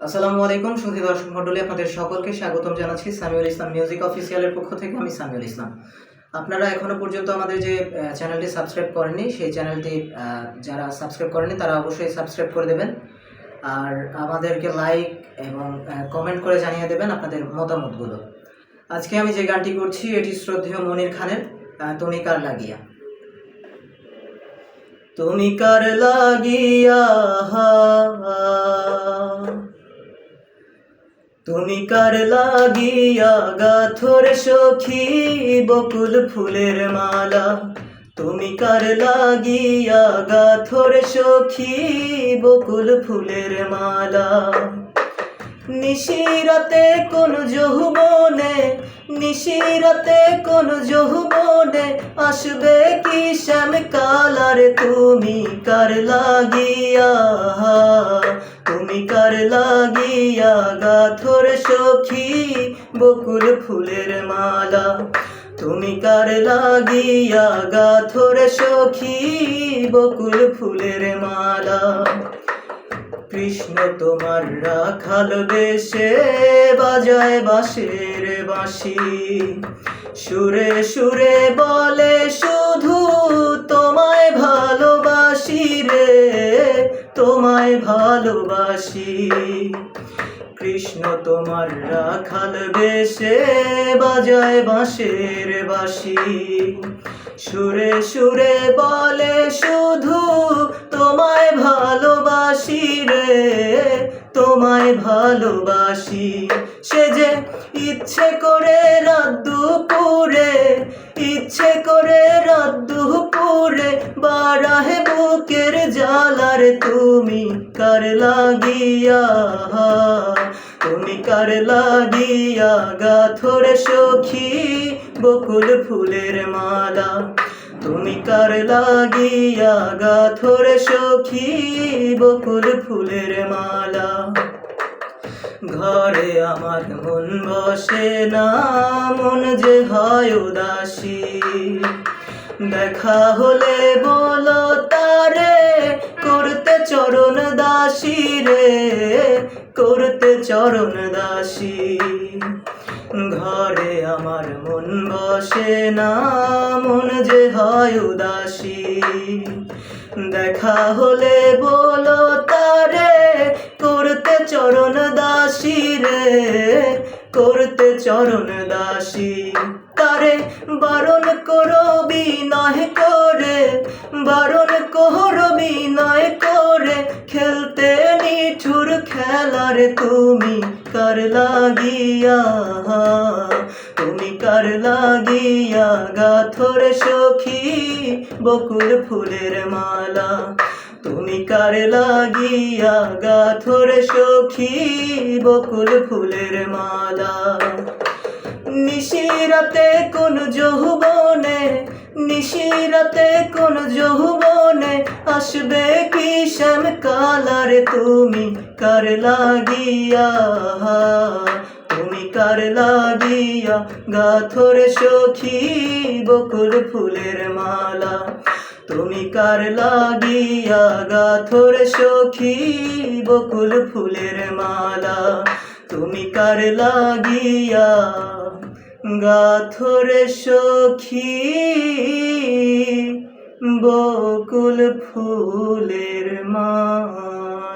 আসসালামু আলাইকুম সুধী দর্শক মণ্ডলী, আপনাদের সকলকে স্বাগতম জানাচ্ছি সামিউল ইসলাম মিউজিক অফিসিয়ালের পক্ষ থেকে। আমি সামিউল ইসলাম। আপনারা এখনো পর্যন্ত আমাদের যে চ্যানেলটি সাবস্ক্রাইব করেননি, সেই চ্যানেলটি যারা সাবস্ক্রাইব করেনি তারা অবশ্যই সাবস্ক্রাইব করে দেবেন, আর আমাদেরকে লাইক এবং কমেন্ট করে জানিয়ে দেবেন আপনাদের মতামতগুলো। আজকে আমি যে গানটি করছি এটি শ্রদ্ধেয় মনির খানের তুমি কার লাগিয়া। তুমি কার লাগিয়া, তুমি কার লাগিয়া গাথর সখী বকুল ফুলের মালা। তুমি কার লাগিয়া গাথর সখী বকুল ফুলের মালা। নিশিরাতে কোন যৌবনে, নিশিরাতে কোন যৌবনে আসবে কি শ্যাম কালার। তুমি কার লাগিয়া, তুমি কার লাগিয়া গাথর সখী বকুল ফুলের মালা। তুমি কার লাগিয়া গাথর সখী বকুল ফুলের মালা। কৃষ্ণ তোমার রাখাল বেশে বাজায় বাঁশের বাঁশি, সুরে সুরে বলে শুধু তোমায় ভালোবাসি রে, তোমায় ভালোবাসি। কৃষ্ণ তোমার রাখাল বেশে বাজায় বাঁশের বাঁশি, সুরে সুরে বলে শুধু তোমায় ভালোবাসি রে, তোমায় ভালোবাসি। সে যে ইচ্ছে করে রাত দুপুরে, ইচ্ছে করে রাত দুপুরে বাড়াহে বুকের জ্বালার। তুমি কার লাগিয়া, তুমি কার লাগিয়া গাথর সখী বকুল ফুলের মালা। তুমি কার লাগিয়া গাথর সখী বকুল ফুলের মালা। ঘরে আমার মন বসে না, মন যে হয় উদাসী। দেখা হলে বলো তারে করতে চরণ দাসী রে, করতে চরণ দাসী। ঘরে আমার মন বসে না, মন যে হয় উদাসী। দেখা হলে বলো তারে করতে চরণ দাসী রে, করতে চরণ দাসী। তারে বারণ করো বিনয় করে, বারণ করো বিনয় করে খেলতে নিঠুর খেলার। তুমি কার লাগিয়া, তুমি কার লাগিয়া গাথর সখী বকুল ফুলের মালা। তুমি কার লাগিয়া গাথর সখী বকুল ফুলের মালা। নিশিরাতে কোন যৌবনে, নিশিরাতে কোন যৌবনে আসবে কি শ্যাম কালার। তুমি কার লাগিয়া, তুমি কার লাগিয়া গাথর সখী বকুল ফুলের মালা। তুমি কার লাগিয়া গাথর সখী বকুল ফুলের মালা। তুমি কার লাগিয়া গাথর সখী বকুল ফুলের মালা।